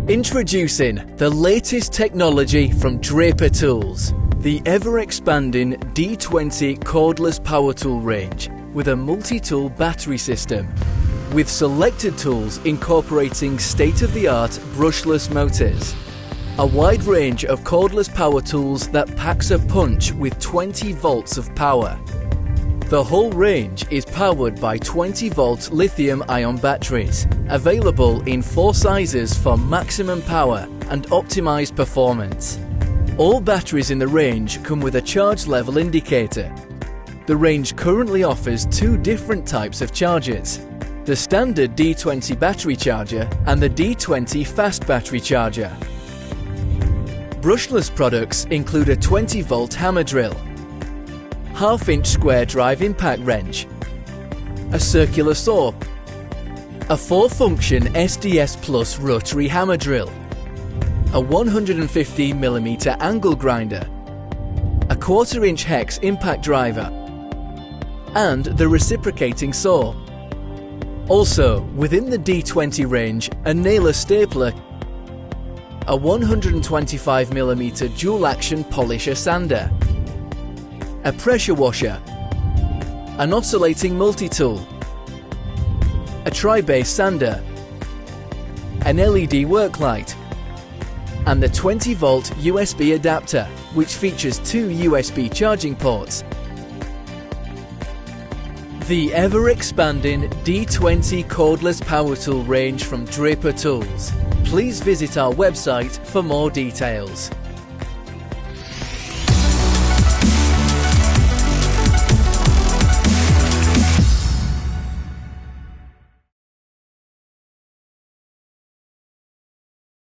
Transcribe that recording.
Introducing the latest technology from Draper Tools, the ever-expanding D20 cordless power tool range with a multi-tool battery system, with selected tools incorporating state-of-the-art brushless motors, a wide range of cordless power tools that packs a punch with 20 volts of power. The whole range is powered by 20-volt lithium-ion batteries, available in 4 sizes for maximum power and optimized performance. All batteries in the range come with a charge level indicator. The range currently offers 2 different types of chargers: the standard D20 battery charger and the D20 fast battery charger. Brushless products include a 20-volt hammer drill, half-inch square drive impact wrench, a circular saw, a 4-function SDS Plus rotary hammer drill, a 115mm angle grinder, a 1/4-inch hex impact driver, and the reciprocating saw. Also, within the D20 range, a Naller stapler, a 125mm dual-action polisher sander, a pressure washer, an oscillating multi-tool, a tri-base sander, an LED Worklight, and the 20-volt USB adapter, which features 2 USB charging ports. The ever-expanding D20 cordless power tool range from Draper Tools. Please visit our website for more details.